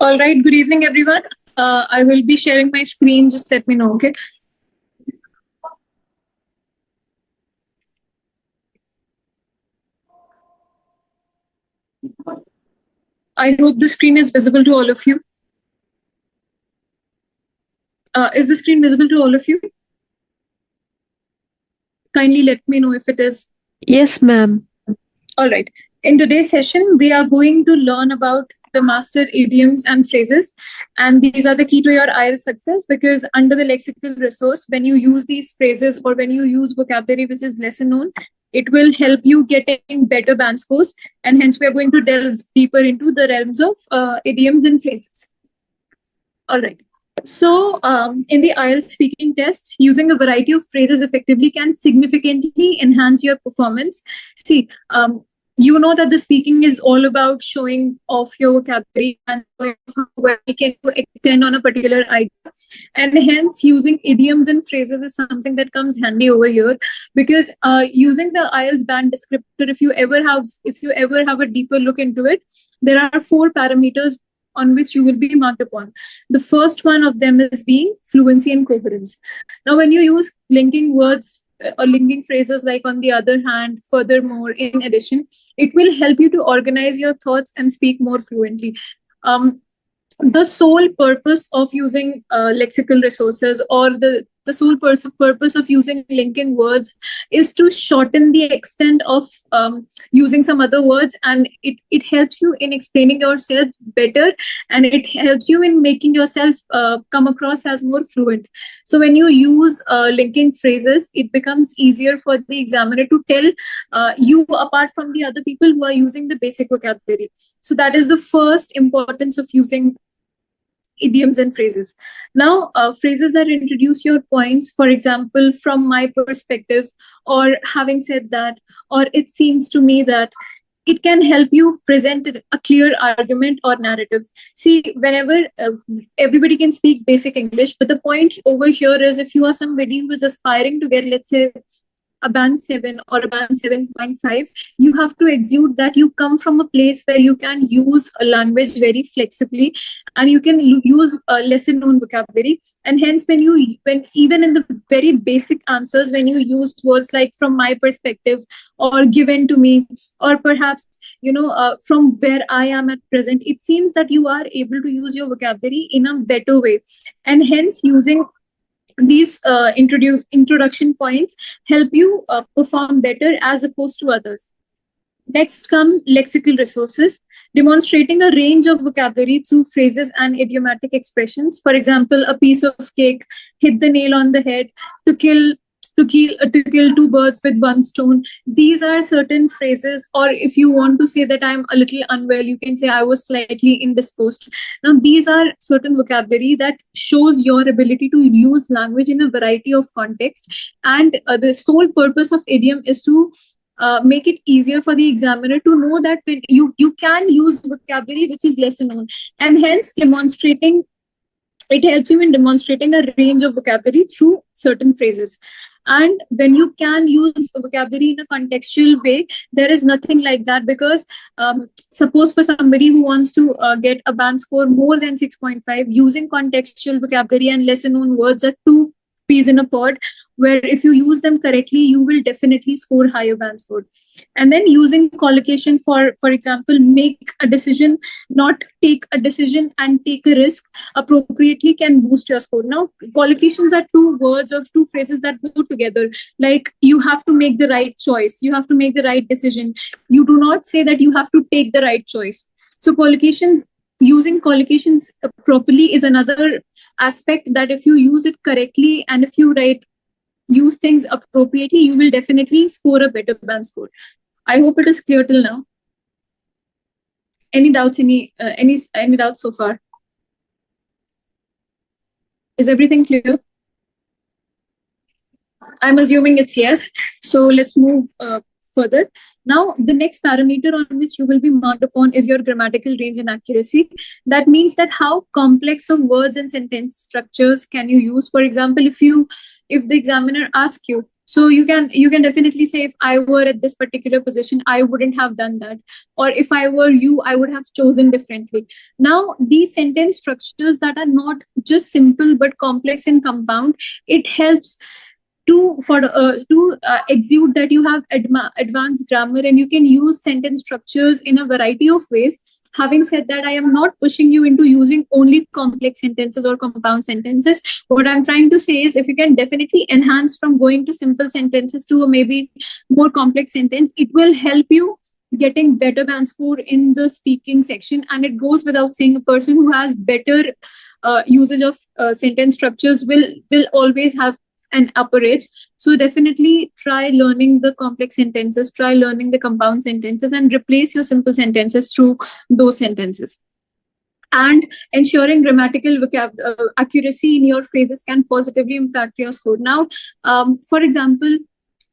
All right, good evening, everyone. I will be sharing my screen. Just let me know, okay? I hope the screen is visible to all of you. Is the screen visible to all of you? Kindly let me know if it is. Yes, ma'am. All right. In today's session, we are going to learn about the master idioms and phrases. And these are the key to your IELTS success because under the lexical resource, when you use these phrases or when you use vocabulary which is lesser known, it will help you getting better band scores. And hence, we are going to delve deeper into the realms of idioms and phrases. All right. So, in the IELTS speaking test, using a variety of phrases effectively can significantly enhance your performance. See, you know that the speaking is all about showing off your vocabulary and how well you can extend on a particular idea. And hence, using idioms and phrases is something that comes handy over here because using the IELTS band descriptor, if you ever have a deeper look into it, there are 4 parameters on which you will be marked upon. The first one of them is being fluency and coherence. Now, when you use linking words or linking phrases like on the other hand, furthermore, in addition, it will help you to organize your thoughts and speak more fluently. The sole purpose of using lexical resources or the sole purpose of using linking words is to shorten the extent of using some other words, and it helps you in explaining yourself better, and it helps you in making yourself come across as more fluent. So when you use linking phrases, it becomes easier for the examiner to tell you apart from the other people who are using the basic vocabulary. So that is the first importance of using idioms and phrases. Now, phrases that introduce your points, for example, from my perspective, or having said that, or it seems to me that, it can help you present a clear argument or narrative. See, whenever everybody can speak basic English, but the point over here is if you are somebody who is aspiring to get, let's say, a band 7 or a band 7.5, you have to exude that you come from a place where you can use a language very flexibly and you can use a lesser known vocabulary. And hence, when even in the very basic answers, when you use words like from my perspective or given to me, or perhaps from where I am at present, it seems that you are able to use your vocabulary in a better way. And hence, using these introduction points help you perform better as opposed to others. Next come lexical resources, demonstrating a range of vocabulary through phrases and idiomatic expressions. For example, a piece of cake, hit the nail on the head, to kill 2 birds with 1 stone. These are certain phrases, or if you want to say that I'm a little unwell, you can say I was slightly indisposed. Now, these are certain vocabulary that shows your ability to use language in a variety of contexts. And the sole purpose of idiom is to make it easier for the examiner to know that when you can use vocabulary which is lesser known, and hence it helps you in demonstrating a range of vocabulary through certain phrases. And when you can use vocabulary in a contextual way, there is nothing like that, because suppose for somebody who wants to get a band score more than 6.5, using contextual vocabulary and lesser known words are two peas in a pod, where if you use them correctly, you will definitely score higher band score. And then using collocation, for example, make a decision, not take a decision, and take a risk appropriately can boost your score. Now, collocations are 2 words or 2 phrases that go together. Like, you have to make the right choice, you have to make the right decision. You do not say that you have to take the right choice. So using collocations properly is another aspect that if you use it correctly and if you use things appropriately, you will definitely score a better band score. I hope it is clear till now. Any doubts? Any doubts so far? Is everything clear? I'm assuming it's yes. So let's move further. Now, the next parameter on which you will be marked upon is your grammatical range and accuracy. That means that how complex of words and sentence structures can you use. For example, if the examiner asks you, So you can definitely say, if I were at this particular position, I wouldn't have done that. Or if I were you, I would have chosen differently. Now, these sentence structures that are not just simple but complex and compound, it helps to exude that you have advanced grammar, and you can use sentence structures in a variety of ways. Having said that, I am not pushing you into using only complex sentences or compound sentences. What I'm trying to say is, if you can definitely enhance from going to simple sentences to a maybe more complex sentence, it will help you getting better band score in the speaking section. And it goes without saying, a person who has better usage of sentence structures will always have an upper edge. So definitely try learning the complex sentences, try learning the compound sentences, and replace your simple sentences through those sentences. And ensuring grammatical accuracy in your phrases can positively impact your score. Now, for example,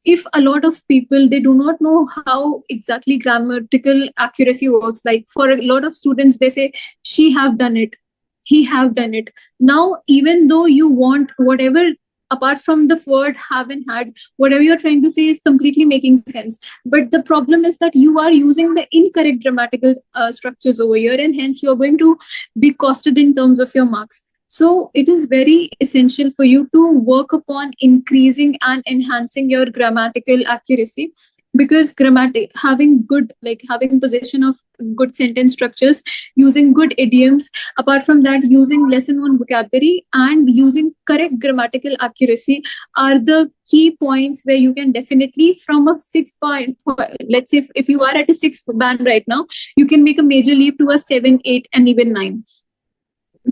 if a lot of people, they do not know how exactly grammatical accuracy works, like for a lot of students, they say, she have done it, he have done it. Now, even though you want whatever, apart from the word have and had, whatever you're trying to say is completely making sense. But the problem is that you are using the incorrect grammatical structures over here, and hence you're going to be costed in terms of your marks. So it is very essential for you to work upon increasing and enhancing your grammatical accuracy, because having possession of good sentence structures, using good idioms, apart from that, using lesson one vocabulary and using correct grammatical accuracy are the key points where you can definitely, from a 6 point, let's say if you are at a 6 band right now, you can make a major leap to a 7, 8, and even 9.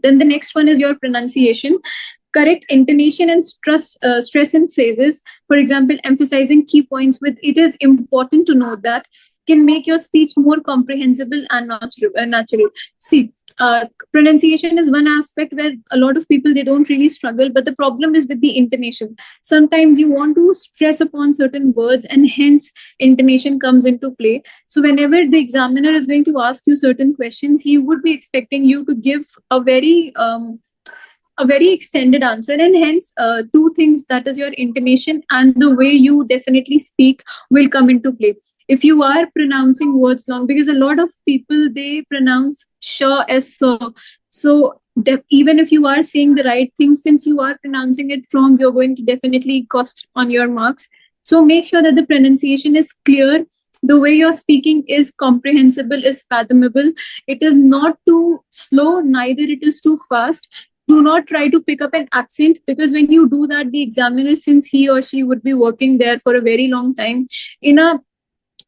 Then the next one is your pronunciation. Correct intonation and stress in phrases, for example, emphasizing key points with "it is important to know that," can make your speech more comprehensible and natural. See, pronunciation is one aspect where a lot of people, they don't really struggle, but the problem is with the intonation. Sometimes you want to stress upon certain words, and hence intonation comes into play. So whenever the examiner is going to ask you certain questions, he would be expecting you to give a very extended answer, and hence two things, that is your intonation and the way you definitely speak, will come into play. If you are pronouncing words long, because a lot of people, they pronounce sh as so, so even if you are saying the right thing, since you are pronouncing it wrong, you're going to definitely cost on your marks. So make sure that the pronunciation is clear, the way you're speaking is comprehensible, is fathomable. It is not too slow, neither it is too fast. Do not try to pick up an accent, because when you do that, the examiner, since he or she would be working there for a very long time, in a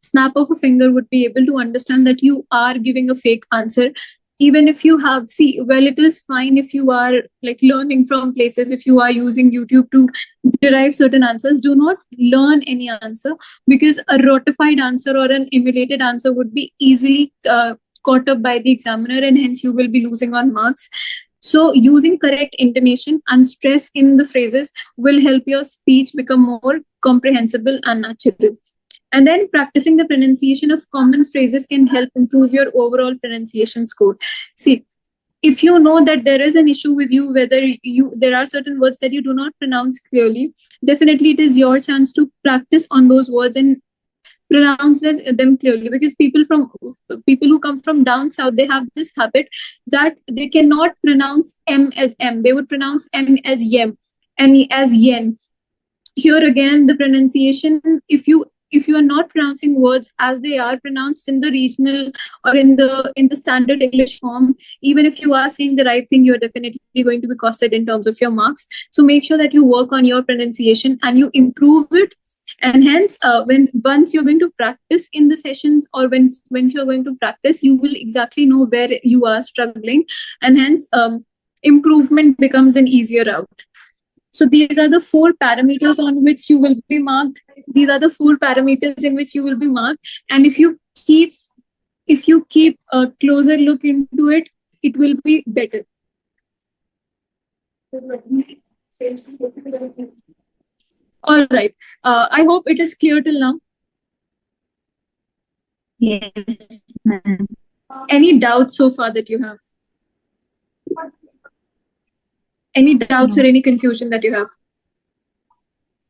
snap of a finger would be able to understand that you are giving a fake answer. Even if you have, it is fine if you are like learning from places, if you are using YouTube to derive certain answers, do not learn any answer, because a rotified answer or an emulated answer would be easily caught up by the examiner, and hence you will be losing on marks. So using correct intonation and stress in the phrases will help your speech become more comprehensible and natural. And then practicing the pronunciation of common phrases can help improve your overall pronunciation score. See, if you know that there is an issue with you, whether there are certain words that you do not pronounce clearly, definitely it is your chance to practice on those words and pronounce them clearly. Because people who come from down south, they have this habit that they cannot pronounce M as M. They would pronounce M as yem, N as yen. Here again, the pronunciation, if you are not pronouncing words as they are pronounced in the regional or in the standard English form, even if you are saying the right thing, you're definitely going to be costed in terms of your marks. So make sure that you work on your pronunciation and you improve it. And hence, once you're going to practice in the sessions, or when you're going to practice, you will exactly know where you are struggling, and hence improvement becomes an easier route. So these are the 4 parameters on which you will be marked. These are the 4 parameters in which you will be marked. And if you keep a closer look into it, it will be better. All right. I hope it is clear till now. Yes, ma'am. Any doubts so far that you have? Any doubts or any confusion that you have?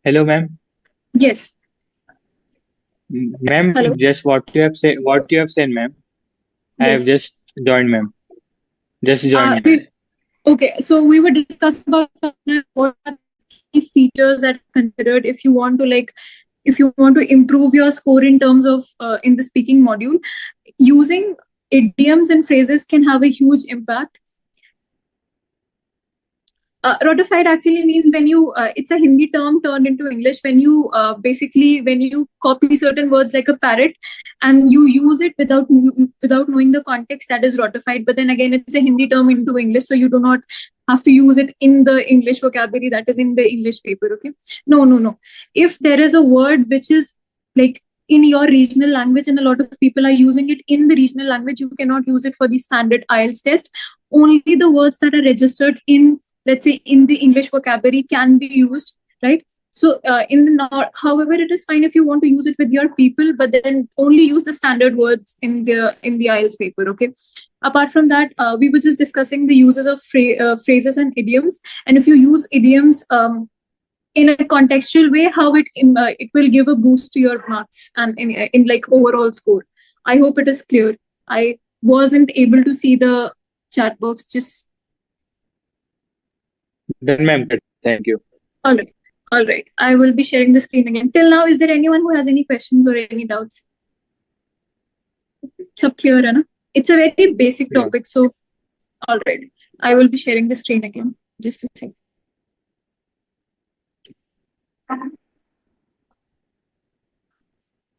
Hello, ma'am. Yes. Ma'am, Hello. just what you have said, ma'am. I have Yes. just joined, ma'am. Just joined, ma'am. Okay, so we were discussing about what are the key features that are considered if you want to if you want to improve your score in terms of in the speaking module. Using idioms and phrases can have a huge impact. Ratified actually means when you it's a Hindi term turned into English when you basically when you copy certain words like a parrot and you use it without knowing the context, that is ratified. But then again, it's a Hindi term into English, so you do not have to use it in the English vocabulary that is in the English paper. Okay, no. If there is a word which is like in your regional language and a lot of people are using it in the regional language, you cannot use it for the standard IELTS test. Only the words that are registered in, let's say, in the English vocabulary can be used, right? So however, it is fine if you want to use it with your people, but then only use the standard words in the IELTS paper. Okay. Apart from that, we were just discussing the uses of phrases and idioms, and if you use idioms in a contextual way, how it will give a boost to your marks and in like overall score. I hope it is clear. I wasn't able to see the chat box. Just Done, ma'am. Thank you. all right. All right. I will be sharing the screen again. Till now, is there anyone who has any questions or any doubts? Sab clear, hai na? It's a very basic topic. So, all right. I will be sharing the screen again. Just a second.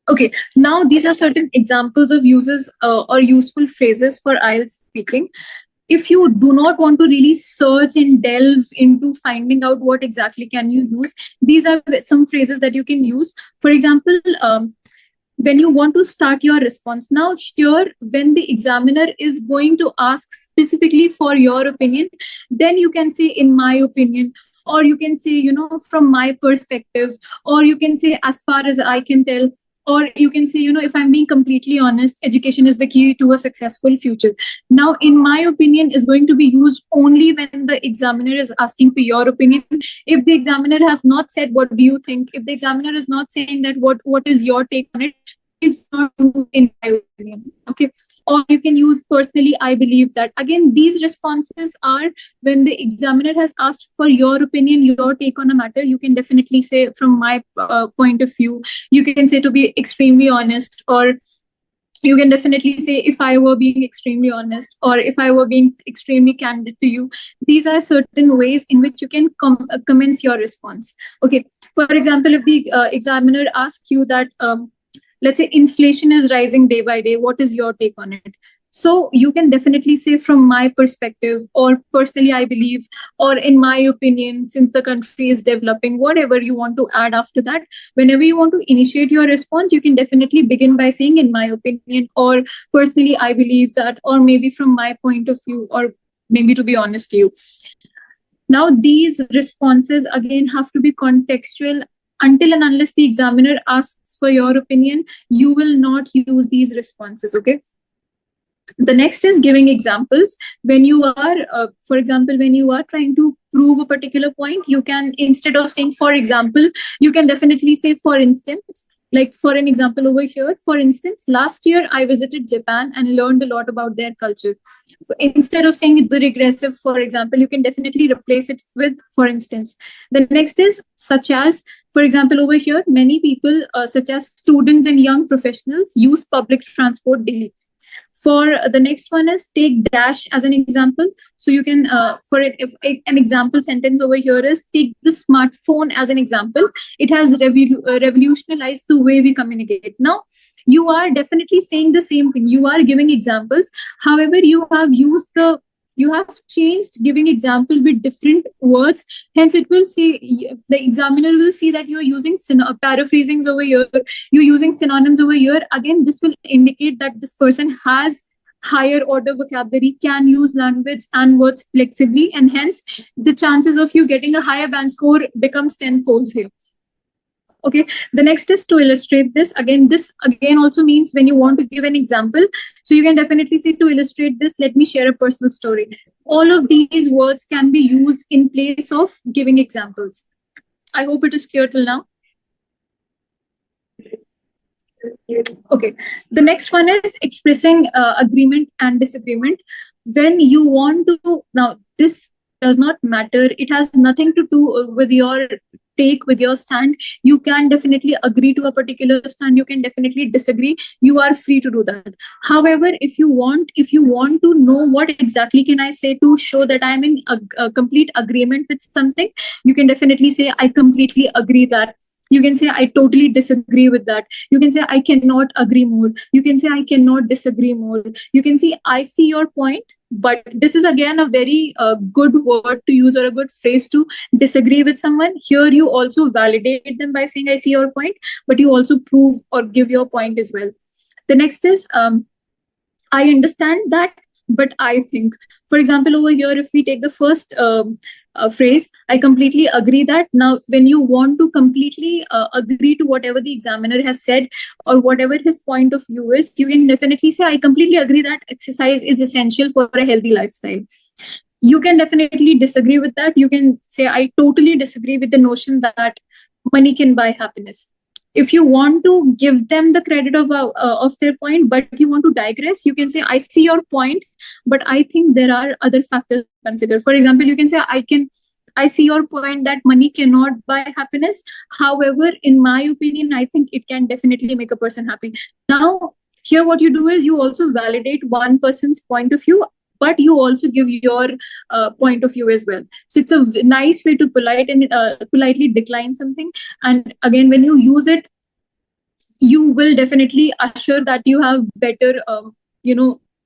Okay. Now, these are certain examples of uses or useful phrases for IELTS speaking. If you do not want to really search and delve into finding out what exactly can you use, these are some phrases that you can use. For example, when you want to start your response. Now here, when the examiner is going to ask specifically for your opinion, then you can say, in my opinion, or you can say, from my perspective, or you can say, as far as I can tell, or you can say, if I'm being completely honest, education is the key to a successful future. Now, in my opinion is going to be used only when the examiner is asking for your opinion. If the examiner has not said, what do you think? If the examiner is not saying that, what is your take on it? Is not in my opinion. Okay. Or you can use, personally, I believe that. Again, these responses are when the examiner has asked for your opinion, your take on a matter. You can definitely say, from my point of view. You can say, to be extremely honest, or you can definitely say, if I were being extremely honest, or if I were being extremely candid to you. These are certain ways in which you can commence your response. Okay. For example, if the examiner asks you that, let's say, inflation is rising day by day, what is your take on it? So you can definitely say, from my perspective, or personally I believe, or in my opinion, since the country is developing, whatever you want to add after that. Whenever you want to initiate your response, you can definitely begin by saying, in my opinion, or personally I believe that, or maybe from my point of view, or maybe, to be honest to you. Now, these responses again have to be contextual. Until and unless the examiner asks for your opinion, you will not use these responses. Okay. The next is giving examples. When you are, for example, when you are trying to prove a particular point, you can, instead of saying, for example, you can definitely say, for instance. Like, for an example over here, for instance, last year I visited Japan and learned a lot about their culture. Instead of saying the regressive, for example, you can definitely replace it with, for instance. The next is such as. For example, over here, many people, such as students and young professionals, use public transport daily. For the next one is take dash as an example. So you can, for it, if an example sentence over here is, take the smartphone as an example. It has revolutionized the way we communicate. Now, you are definitely saying the same thing. You are giving examples. However, you have changed giving example with different words. Hence, it will say, the examiner will see that you're using paraphrasings over here. You're using synonyms over here. Again, this will indicate that this person has higher order vocabulary, can use language and words flexibly, and hence the chances of you getting a higher band score becomes tenfolds here. Okay, the next is to illustrate this. This again also means when you want to give an example. So you can definitely say, to illustrate this, let me share a personal story. All of these words can be used in place of giving examples. I hope it is clear till now. Okay. The next one is expressing agreement and disagreement. When you want to, now this does not matter. It has nothing to do with your take, with your stand. You can definitely agree to a particular stand. You can definitely disagree. You are free to do that. However, if you want to know what exactly can I say to show that I'm in a complete agreement with something, you can definitely say I completely agree that. You can say I totally disagree with that. You can say I cannot agree more. You can say I cannot disagree more. You can say I see your point, but this is again a very good word to use, or a good phrase to disagree with someone. Here you also validate them by saying I see your point, but you also prove or give your point as well. The next is I understand that, but I think. For example, over here, if we take the first phrase, I completely agree that. Now, when you want to completely agree to whatever the examiner has said or whatever his point of view is, you can definitely say, I completely agree that exercise is essential for a healthy lifestyle. You can definitely disagree with that. You can say, I totally disagree with the notion that money can buy happiness. If you want to give them the credit of their point, but you want to digress, you can say, I see your point, but I think there are other factors to consider. For example, you can say, I see your point that money cannot buy happiness. However, in my opinion, I think it can definitely make a person happy. Now, here what you do is you also validate one person's point of view, but you also give your point of view as well. So it's a nice way to politely decline something. And again, when you use it, you will definitely assure that you have better,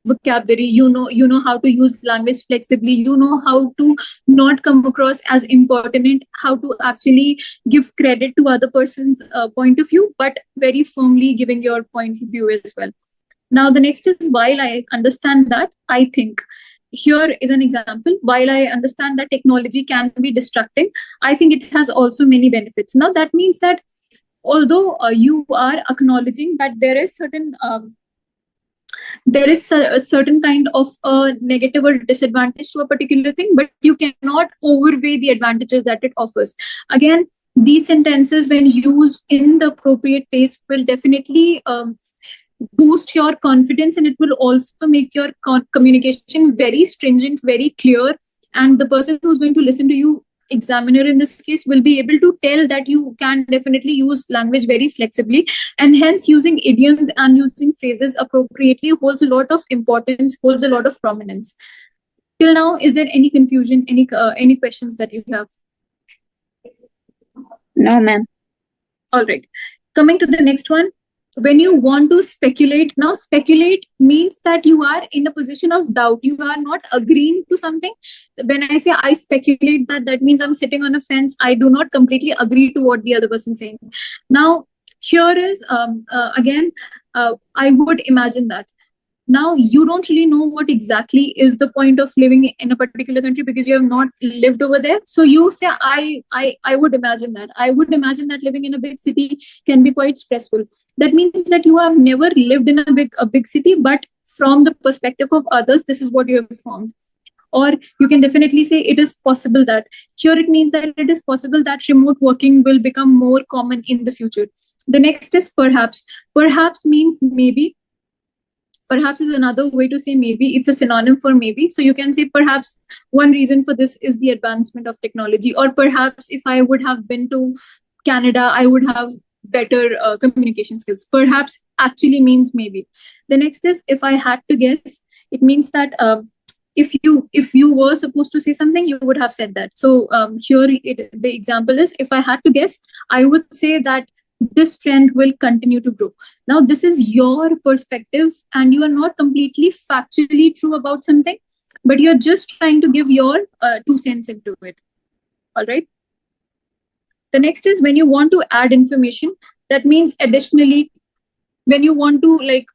vocabulary. You know how to use language flexibly. You know how to not come across as impertinent. How to actually give credit to other person's point of view, but very firmly giving your point of view as well. Now, the next is while I understand that, I think. Here is an example. While I understand that technology can be distracting, I think it has also many benefits. Now, that means that although you are acknowledging that there is a certain kind of a negative or disadvantage to a particular thing, but you cannot overweigh the advantages that it offers. Again, these sentences, when used in the appropriate place, will definitely boost your confidence, and it will also make your communication very stringent, very clear. And the person who's going to listen to you, examiner in this case, will be able to tell that you can definitely use language very flexibly, and hence using idioms and using phrases appropriately holds a lot of importance, holds a lot of prominence. Till now, is there any confusion, any questions that you have? No, ma'am. All right. Coming to the next one. When you want to speculate, now speculate means that you are in a position of doubt. You are not agreeing to something. When I say I speculate that, that means I'm sitting on a fence. I do not completely agree to what the other person is saying. Now, here is, again, I would imagine that. Now, you don't really know what exactly is the point of living in a particular country because you have not lived over there. So you say, I would imagine that. I would imagine that living in a big city can be quite stressful. That means that you have never lived in a big city, but from the perspective of others, this is what you have formed. Or you can definitely say it is possible that. Here it means that it is possible that remote working will become more common in the future. The next is perhaps. Perhaps means maybe. Perhaps is another way to say maybe. It's a synonym for maybe. So you can say perhaps one reason for this is the advancement of technology. Or perhaps if I would have been to Canada, I would have better communication skills. Perhaps actually means maybe. The next is if I had to guess. It means that if you were supposed to say something, you would have said that. So here the example is, if I had to guess, I would say that this trend will continue to grow. Now, this is your perspective, and you are not completely factually true about something, but you're just trying to give your 2 cents into it. All right. The next is when you want to add information. That means additionally, when you want to, like,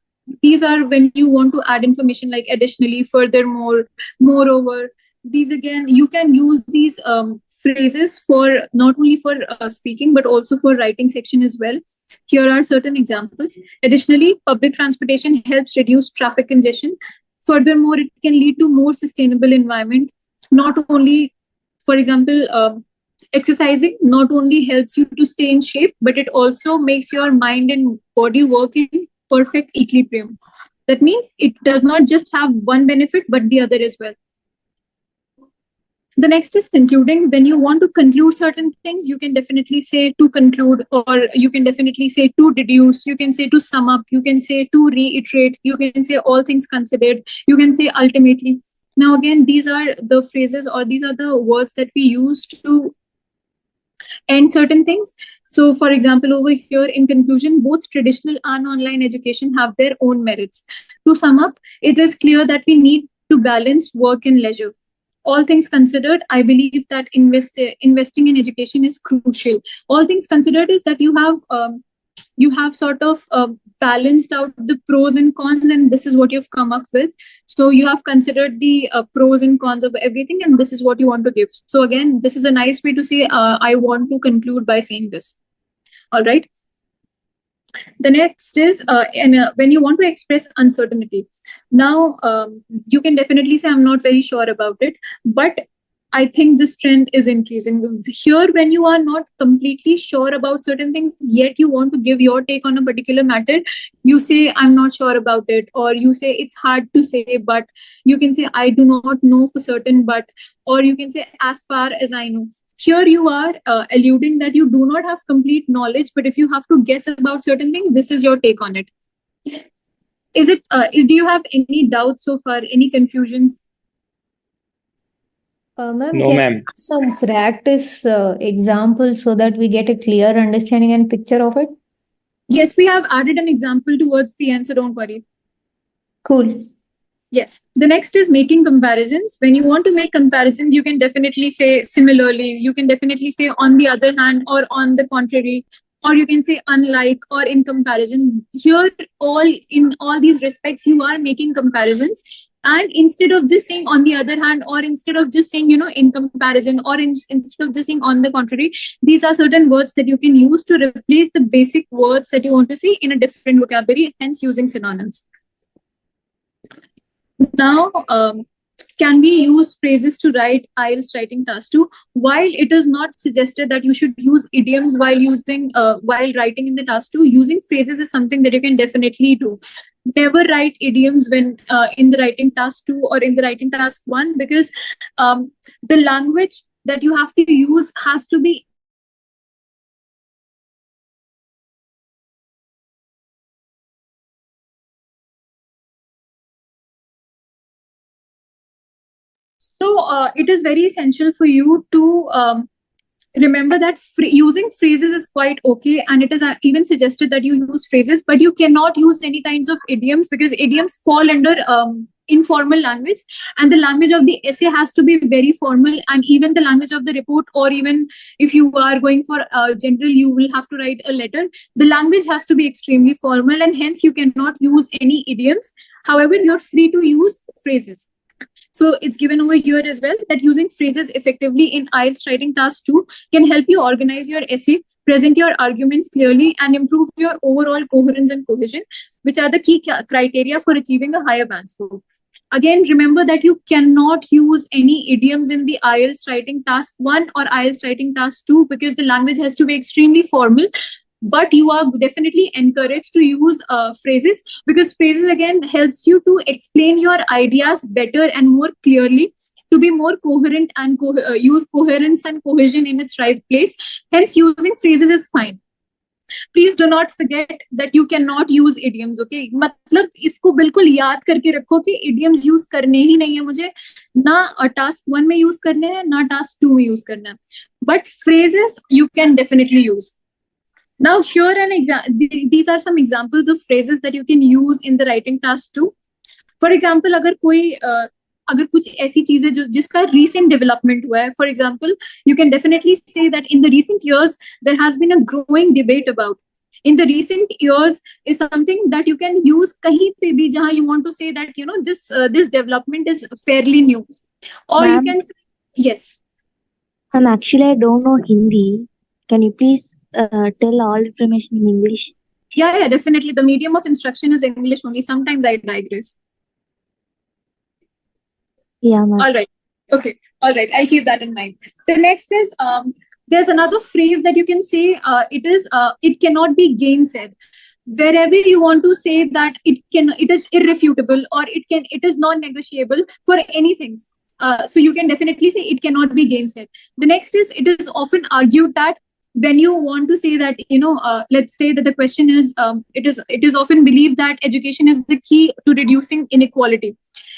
these are when you want to add information, like additionally, furthermore, moreover. These again, you can use these phrases for not only for speaking, but also for writing section as well. Here are certain examples. Additionally, public transportation helps reduce traffic congestion. Furthermore, it can lead to more sustainable environment. Not only, for example, Exercising not only helps you to stay in shape, but it also makes your mind and body work in perfect equilibrium. That means it does not just have one benefit, but the other as well. The next is concluding. When you want to conclude certain things, you can definitely say to conclude, or you can definitely say to deduce, you can say to sum up, you can say to reiterate, you can say all things considered, you can say ultimately. Now, again, these are the phrases or these are the words that we use to end certain things. So, for example, over here in conclusion, both traditional and online education have their own merits. To sum up, it is clear that we need to balance work and leisure. All things considered, I believe that investing in education is crucial. All things considered is that you have sort of balanced out the pros and cons, and this is what you've come up with. So you have considered the pros and cons of everything, and this is what you want to give. So again, this is a nice way to say I want to conclude by saying this. All right. The next is when you want to express uncertainty. Now, you can definitely say, I'm not very sure about it, but I think this trend is increasing. Here, when you are not completely sure about certain things, yet you want to give your take on a particular matter, you say, I'm not sure about it, or you say, it's hard to say, but you can say, I do not know for certain, but, or you can say, as far as I know. Here you are alluding that you do not have complete knowledge, but if you have to guess about certain things, this is your take on it. Do you have any doubts so far, any confusions? Ma'am, No, ma'am. some practice examples so that we get a clear understanding and picture of it? Yes, we have added an example towards the end, so don't worry. Cool. Yes. The next is making comparisons. When you want to make comparisons, you can definitely say similarly. You can definitely say on the other hand, or on the contrary, or you can say unlike or in comparison. Here, in all these respects, you are making comparisons. And instead of just saying on the other hand, or instead of just saying, in comparison, or instead of just saying on the contrary, these are certain words that you can use to replace the basic words that you want to say in a different vocabulary, hence using synonyms. Now, can we use phrases to write IELTS writing task 2? While it is not suggested that you should use idioms while writing in the task 2, using phrases is something that you can definitely do. Never write idioms when in the writing task 2 or in the writing task 1, because the language that you have to use has to be it is very essential for you to remember that using phrases is quite okay, and it is even suggested that you use phrases, but you cannot use any kinds of idioms, because idioms fall under informal language, and the language of the essay has to be very formal, and even the language of the report, or even if you are going for general, you will have to write a letter, the language has to be extremely formal, and hence you cannot use any idioms. However, you're free to use phrases. So it's given over here as well that using phrases effectively in IELTS writing task 2 can help you organize your essay, present your arguments clearly, and improve your overall coherence and cohesion, which are the key criteria for achieving a higher band score. Again, remember that you cannot use any idioms in the IELTS writing task 1 or IELTS writing task 2, because the language has to be extremely formal. But you are definitely encouraged to use phrases, because phrases again helps you to explain your ideas better and more clearly, to be more coherent and use coherence and cohesion in its right place. Hence, using phrases is fine. Please do not forget that you cannot use idioms. Okay, मतलब इसको बिल्कुल याद करके रखो कि idioms use करने ही नहीं है मुझे, ना task 1 में use करने हैं, ना task 2 में use करना है. But phrases you can definitely use. Now, here these are some examples of phrases that you can use in the writing task 2. For example, अगर कुछ ऐसी चीज है जिसका recent development हुआ है, for example, you can definitely say that in the recent years there has been a growing debate about. In the recent years is something that you can use कहीं पे भी जहाँ you want to say that this development is fairly new, or you can say yes. Actually, I don't know Hindi. Can you please tell all information in English? Yeah, definitely. The medium of instruction is English only. Sometimes I digress. Yeah, ma'am. All right. Okay. All right. I'll keep that in mind. The next is There's another phrase that you can say, it cannot be gainsaid. Wherever you want to say that it is irrefutable, or it is non-negotiable for anything. So you can definitely say it cannot be gainsaid. The next is, it is often argued that when you want to say that, let's say that the question is, it is often believed that education is the key to reducing inequality.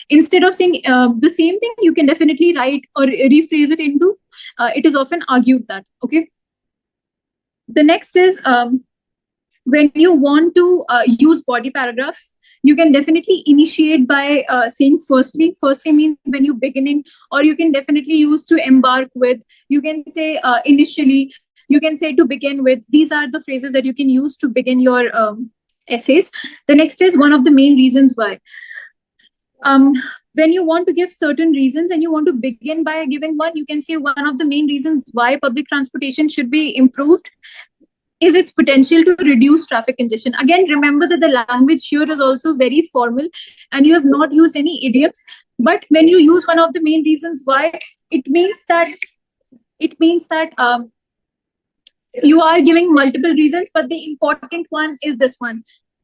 Instead of saying the same thing, you can definitely write or rephrase it into, it is often argued that, okay? The next is, when you want to use body paragraphs, you can definitely initiate by saying firstly. Firstly means when you're beginning, or you can definitely use to embark with. You can say initially, you can say to begin with. These are the phrases that you can use to begin your essays. The next is one of the main reasons why. When you want to give certain reasons and you want to begin by giving one, you can say one of the main reasons why public transportation should be improved is its potential to reduce traffic congestion. Again, remember that the language here is also very formal and you have not used any idioms. But when you use one of the main reasons why, it means that you are giving multiple reasons, but the important one is this one.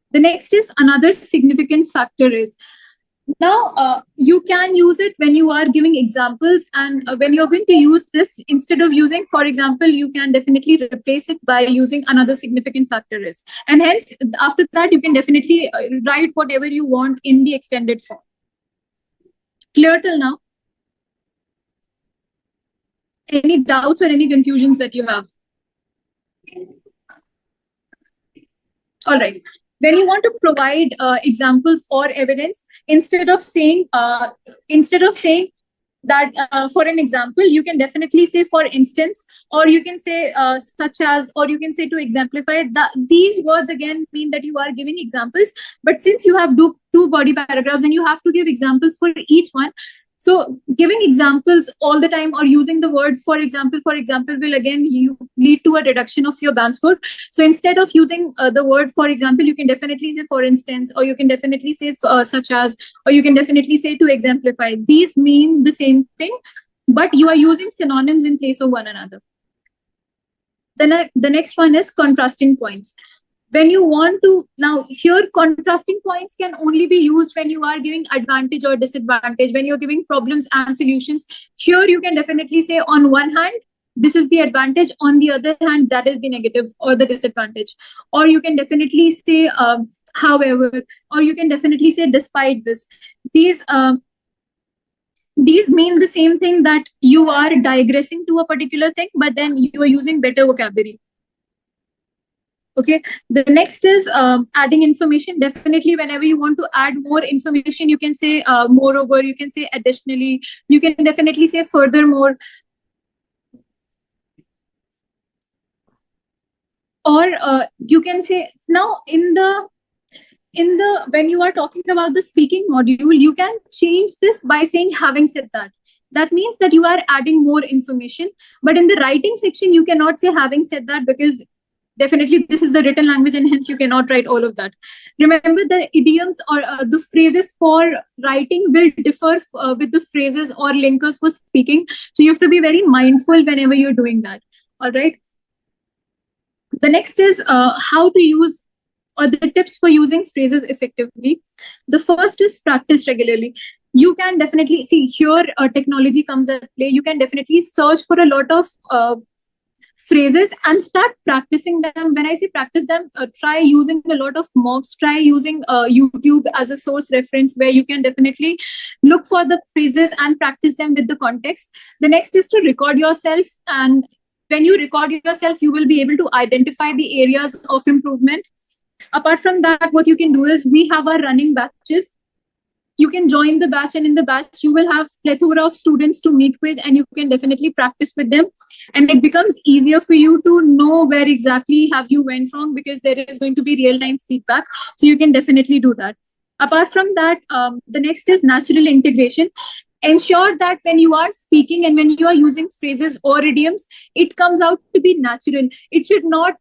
The next is, another significant factor is, now, you can use it when you are giving examples, and when you're going to use this, instead of using, for example, you can definitely replace it by using another significant factor is. And hence, after that, you can definitely write whatever you want in the extended form. Clear till now? Any doubts or any confusions that you have? All right. When you want to provide examples or evidence, instead of saying that, for an example, you can definitely say for instance, or you can say such as, or you can say to exemplify. These words again mean that you are giving examples. But since you have two body paragraphs and you have to give examples for each one, so giving examples all the time or using the word for example will again lead to a reduction of your band score. So instead of using the word for example, you can definitely say for instance, or you can definitely say such as, or you can definitely say to exemplify. These mean the same thing, but you are using synonyms in place of one another. Then the next one is contrasting points. When you want to, now here contrasting points can only be used when you are giving advantage or disadvantage, when you're giving problems and solutions. Here you can definitely say on one hand, this is the advantage, on the other hand, that is the negative or the disadvantage. Or you can definitely say however, or you can definitely say despite this. These mean the same thing, that you are digressing to a particular thing, but then you are using better vocabulary. Okay, the next is adding information. Definitely, whenever you want to add more information, you can say moreover, you can say additionally, you can definitely say furthermore. Or you can say, now in the when you are talking about the speaking module, you can change this by saying having said that. That means that you are adding more information. But in the writing section, you cannot say having said that, because definitely this is the written language and hence you cannot write all of that. Remember, the idioms or the phrases for writing will differ with the phrases or linkers for speaking. So you have to be very mindful whenever you're doing that. All right. The next is how to use, or the tips for using phrases effectively. The first is practice regularly. You can definitely see here technology comes at play. You can definitely search for a lot of phrases and start practicing them. When I say practice them, try using a lot of mocks, try using YouTube as a source reference, where you can definitely look for the phrases and practice them with the context. The next is to record yourself, and when you record yourself, you will be able to identify the areas of improvement. Apart from that, what you can do is, we have our running batches. You can join the batch, and in the batch you will have plethora of students to meet with, and you can definitely practice with them, and it becomes easier for you to know where exactly have you went wrong, because there is going to be real-time feedback. So you can definitely do that. Apart from that, the next is natural integration. Ensure that when you are speaking and when you are using phrases or idioms, it comes out to be natural. It should not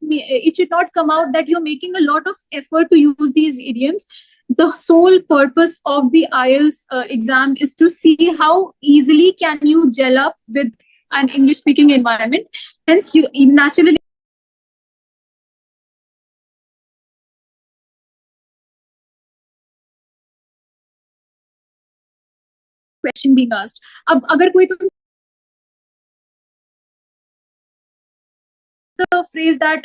come out that you're making a lot of effort to use these idioms. The sole purpose of the IELTS exam is to see how easily can you gel up with an English speaking environment. Hence, you naturally question being asked. अब अगर कोई तुम the phrase that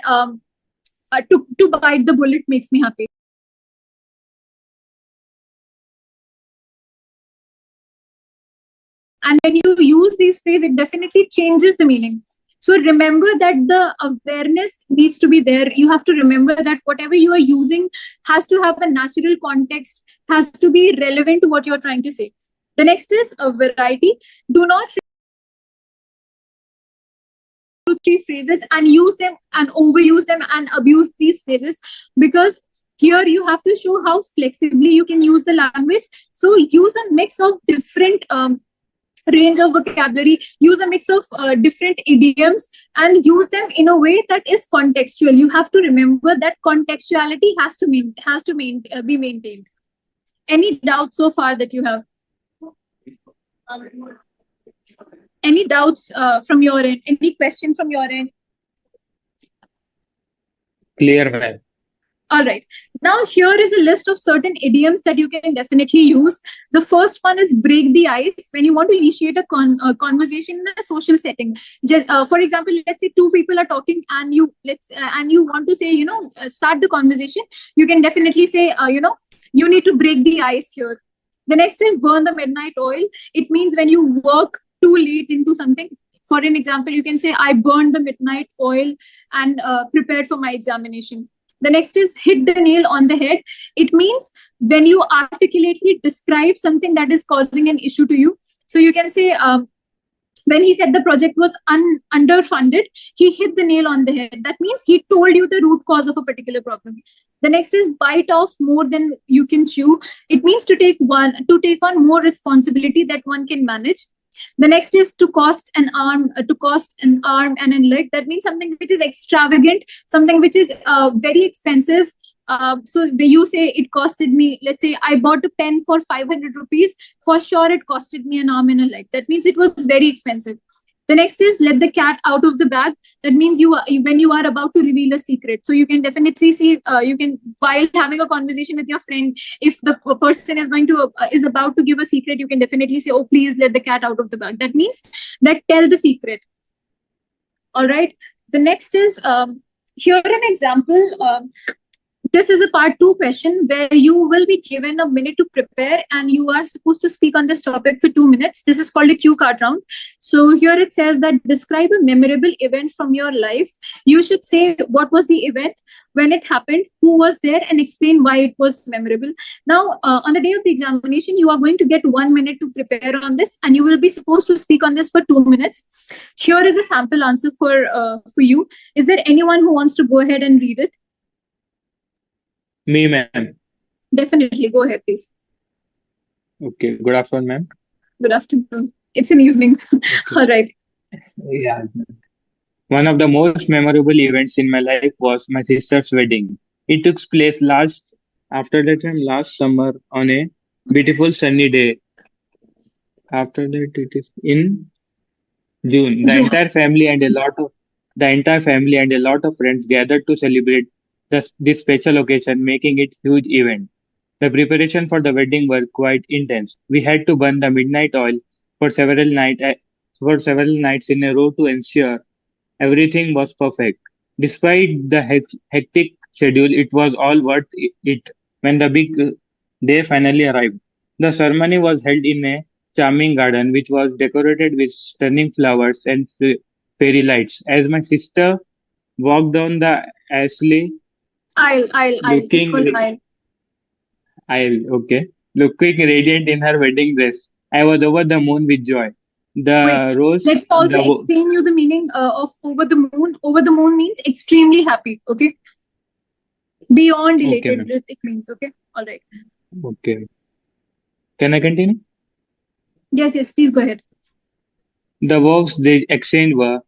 to bite the bullet makes me happy. And when you use these phrases, it definitely changes the meaning. So remember that the awareness needs to be there. You have to remember that whatever you are using has to have a natural context, has to be relevant to what you're trying to say. The next is a variety. Do not three phrases and use them and overuse them and abuse these phrases, because here you have to show how flexibly you can use the language. So use a mix of different range of vocabulary, use a mix of different idioms, and use them in a way that is contextual. You have to remember that contextuality has to be maintained. Any doubts so far that you have? Any doubts from your end? Any questions from your end? Clear, ma'am. All right. Now here is a list of certain idioms that you can definitely use. The first one is break the ice. When you want to initiate a conversation in a social setting. Just, for example, let's say two people are talking and you want to say, start the conversation. You can definitely say, you need to break the ice here. The next is burn the midnight oil. It means when you work too late into something. For an example, you can say, I burned the midnight oil and prepared for my examination. The next is hit the nail on the head. It means when you articulately describe something that is causing an issue to you. So you can say, when he said the project was underfunded, he hit the nail on the head. That means he told you the root cause of a particular problem. The next is bite off more than you can chew. It means to take on more responsibility that one can manage. The next is to cost an arm and a leg. That means something which is extravagant, something which is very expensive. So you say it costed me, let's say I bought a pen for 500 rupees. For sure, it costed me an arm and a leg. That means it was very expensive. The next is let the cat out of the bag. That means when you are about to reveal a secret. So you can definitely see, while having a conversation with your friend, if the person is about to give a secret, you can definitely say, oh, please let the cat out of the bag. That means that tell the secret. All right. The next is, here an example. This is a part 2 question where you will be given a minute to prepare and you are supposed to speak on this topic for 2 minutes. This is called a cue card round. So here it says that describe a memorable event from your life. You should say what was the event, when it happened, who was there, and explain why it was memorable. Now, on the day of the examination, you are going to get 1 minute to prepare on this and you will be supposed to speak on this for 2 minutes. Here is a sample answer for you. Is there anyone who wants to go ahead and read it? Me, ma'am. Definitely. Go ahead, please. Okay. Good afternoon, ma'am. Good afternoon. It's an evening. Okay. All right. Yeah. One of the most memorable events in my life was my sister's wedding. It took place last summer on a beautiful sunny day. After that, it is in June. The entire family and a lot of friends gathered to celebrate this special occasion, making it huge event. The preparation for the wedding were quite intense. We had to burn the midnight oil for several nights in a row to ensure everything was perfect. Despite the hectic schedule, it was all worth it when the big day finally arrived. The ceremony was held in a charming garden which was decorated with stunning flowers and fairy lights. As my sister walked down the Aisle. It's called looking aisle. okay, looking radiant in her wedding dress, I was over the moon with joy. Wait, The rose, let me also the wo- explain you the meaning of over the moon. Over the moon means extremely happy. Okay. Beyond okay, elated, ma'am. it means. Okay. All right. Okay. Can I continue? Yes, please go ahead. The vows they exchanged were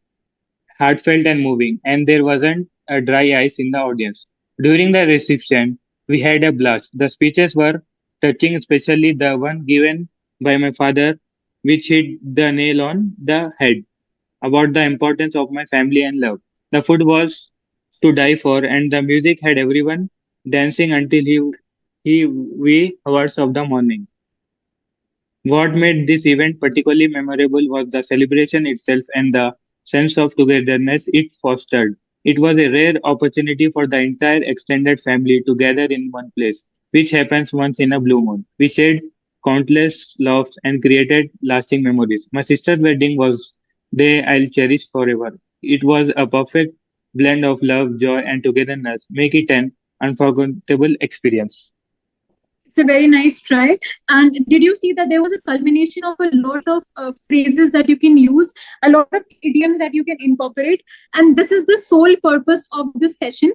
heartfelt and moving, and there wasn't a dry ice in the audience. During the reception, we had a blast. The speeches were touching, especially the one given by my father, which hit the nail on the head. about the importance of my family and love. The food was to die for, and the music had everyone dancing until he wee hours of the morning. What made this event particularly memorable was the celebration itself and the sense of togetherness it fostered. It was a rare opportunity for the entire extended family to gather in one place, which happens once in a blue moon. We shared countless laughs and created lasting memories. My sister's wedding was day I'll cherish forever. It was a perfect blend of love, joy, and togetherness, make it an unforgettable experience. It's a very nice try. And did you see that there was a culmination of a lot of phrases that you can use, a lot of idioms that you can incorporate? And this is the sole purpose of this session.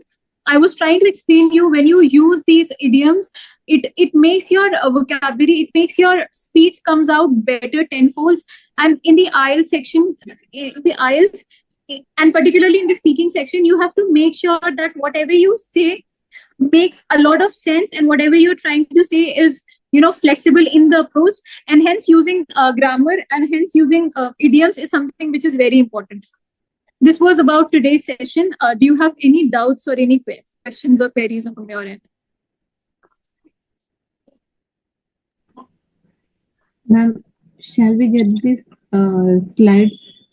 I was trying to explain to you, when you use these idioms, it makes your vocabulary, it makes your speech comes out better tenfolds. And in the IELTS section, the IELTS, and particularly in the speaking section, you have to make sure that whatever you say makes a lot of sense, and whatever you're trying to say is flexible in the approach, and hence using grammar and hence using idioms is something which is very important. This was about today's session. Do you have any doubts or any questions or queries on your end? Ma'am, shall we get these slides?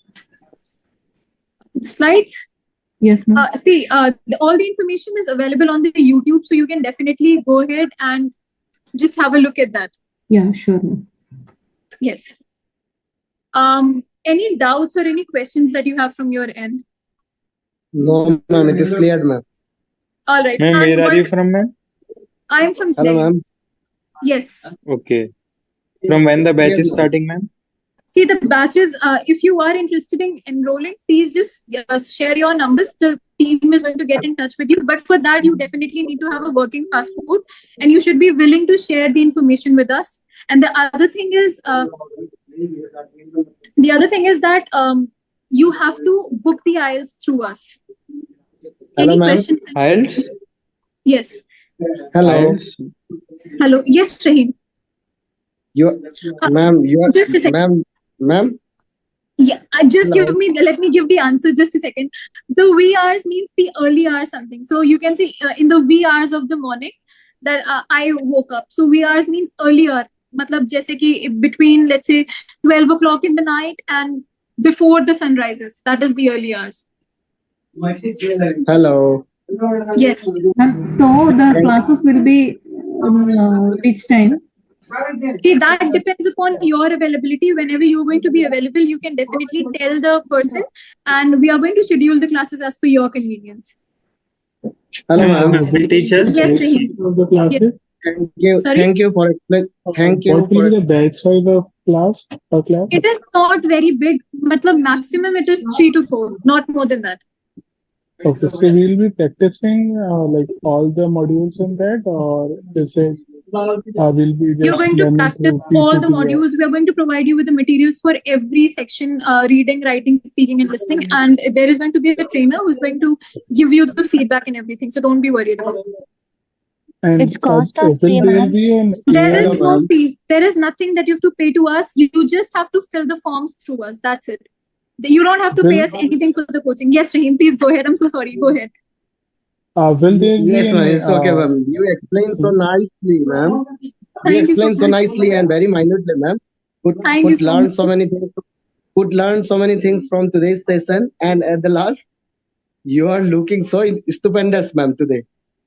Slides? Yes, ma'am. All the information is available on the YouTube, so you can definitely go ahead and just have a look at that. Yeah, sure, ma'am. Yes. Any doubts or any questions that you have from your end? No, ma'am, it is cleared, ma'am. All right. Ma'am, where are you from, ma'am? I am from Hello, Delhi. ma'am. Yes. Okay. From when the batch is starting, ma'am? See, the batches, if you are interested in enrolling, please just share your numbers. The team is going to get in touch with you. But for that, you definitely need to have a working passport, and you should be willing to share the information with us. And the other thing is, that you have to book the IELTS through us. Hello, Any ma'am. questions? IELTS? Yes. Hello. IELTS? Hello. Yes, Rahim. Ma'am, Just a second. ma'am. Yeah, let me give the answer just a second. The wee hours means the early hours something. So you can say in the wee hours of the morning that I woke up. So wee hours means earlier. Matlab jaise ki between, let's say, 12 o'clock in the night and before the sun rises. That is the early hours. Hello. Yes. Ma'am, so the classes will be which time? See, that depends upon your availability. Whenever you're going to be available, you can definitely tell the person, and we are going to schedule the classes as per your convenience. Hello, ma'am. Will teach us? Yes, Rahim. Yes. Thank you. Sorry? Thank you for explaining. Thank you What will for be the batch size of class per class? It is not very big. Matlab maximum it is 3 to 4, not more than that. Okay, so we'll be practicing like all the modules in that, or is it we'll be just You're going to learning practice through all the PPT or- modules. We are going to provide you with the materials for every section, reading, writing, speaking, and listening. And there is going to be a trainer who's going to give you the feedback and everything. So don't be worried about it. And It's cost of will free, there ma'am. be an There AI? is no fees. There is nothing that you have to pay to us. You just have to fill the forms through us. That's it. You don't have to pay us anything for the coaching. Yes, Rahim, please go ahead. I'm so sorry. Go ahead. Will there be Yes, ma'am. any, It's okay, ma'am. You explained so nicely, ma'am. You Thank you so explained so much. nicely and very minutely, ma'am. Thank you so Learn much. so many things. Could learn so many things from today's session, and at the last, you are looking so stupendous, ma'am, today.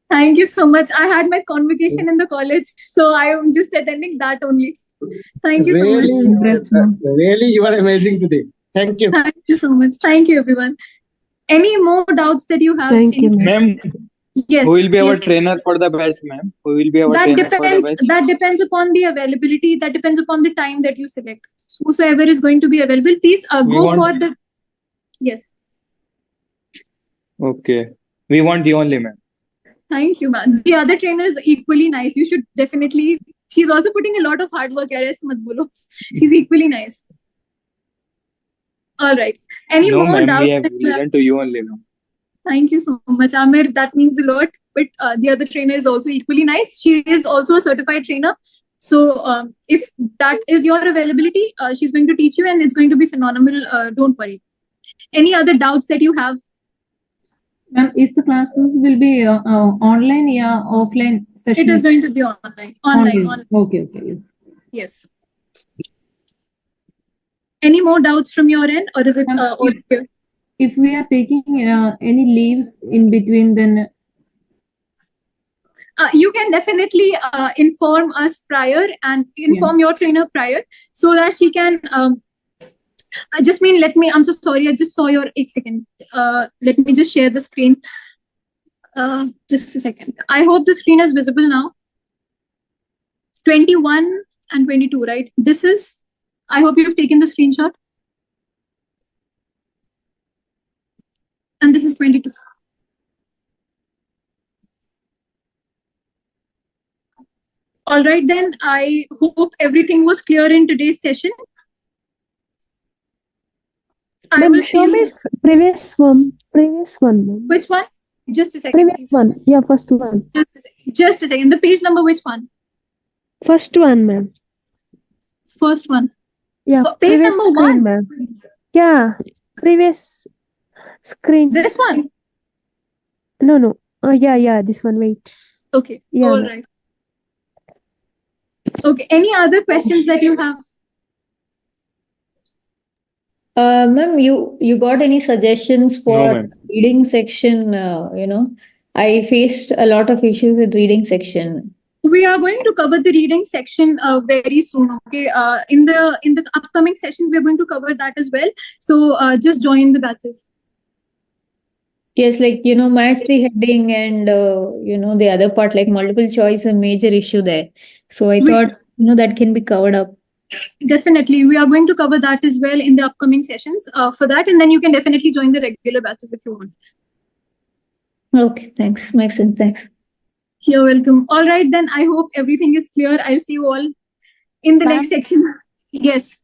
Thank you so much. I had my convocation in the college, so I am just attending that only. Thank you so much. Really, Congrats, ma'am. really, you are amazing today. Thank you. Thank you so much. Thank you, everyone. Any more doubts that you have? Thank you, Any- Ma'am, Yes. who will be our yes. trainer for the batch, ma'am? Who will be our That trainer for the depends. batch? That depends upon the availability. That depends upon the time that you select. Whosoever is going to be available, please We go want- for the. Yes. Okay. We want you only, ma'am. Thank you, ma'am. The other trainer is equally nice. You should definitely. She's also putting a lot of hard work. Aise mat bolo. She's equally nice. All right. Any No, more ma'am. doubts? We have that you have? listened to you only, ma'am. Thank you so much, Amir. That means a lot. But the other trainer is also equally nice. She is also a certified trainer. So if that is your availability, she's going to teach you, and it's going to be phenomenal. Don't worry. Any other doubts that you have? Ma'am, is the classes will be online or offline session? It is going to be online. Online. Okay, okay. Yes. Any more doubts from your end, or is it all clear? If we are taking any leaves in between, then you can definitely inform us prior and inform your trainer prior, so that she can I'm so sorry, I just saw your 8 second. Let me just share the screen. Just a second. I hope the screen is visible now. 21 and 22, right? This is, I hope you've taken the screenshot. And this is 22. All right, then I hope everything was clear in today's session. I will show me previous one. Ma'am. Which one? Just a second. Previous one. Yeah, first one. Just a second. The page number, which one? First one, ma'am. First one. Yeah. Page number one. Ma'am. Yeah. Previous screen. This one? No. Yeah. This one. Wait. Okay. Yeah, all right. Okay. Any other questions that you have? Ma'am, you got any suggestions for No, reading section? I faced a lot of issues with reading section. We are going to cover the reading section very soon. Okay. In the upcoming sessions, we are going to cover that as well. So just join the batches. Yes, match the heading and the other part, like multiple choice, a major issue there. So I thought that can be covered up. Definitely, we are going to cover that as well in the upcoming sessions for that, and then you can definitely join the regular batches if you want. Okay, thanks. Makes sense. Thanks. You're welcome. All right, then I hope everything is clear. I'll see you all in the next section. Yes.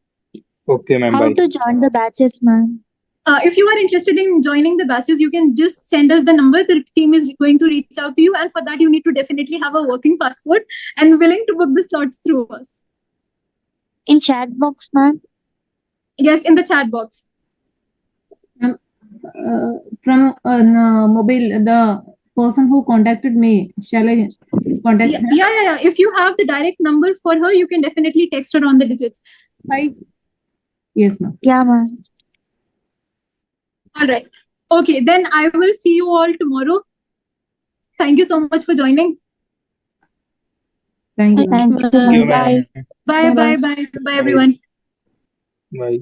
Okay, ma'am. How to join the batches, ma'am? If you are interested in joining the batches, you can just send us the number. The team is going to reach out to you, and for that, you need to definitely have a working passport and willing to book the slots through us. In chat box, ma'am? Yes, in the chat box. From mobile, the person who contacted me, shall I contact her? Yeah. If you have the direct number for her, you can definitely text her on the digits. Right? Yes, ma'am. Yeah, ma'am. All right. Okay, then I will see you all tomorrow. Thank you so much for joining. Thank you. Thank you. Bye. Bye, everyone. Bye.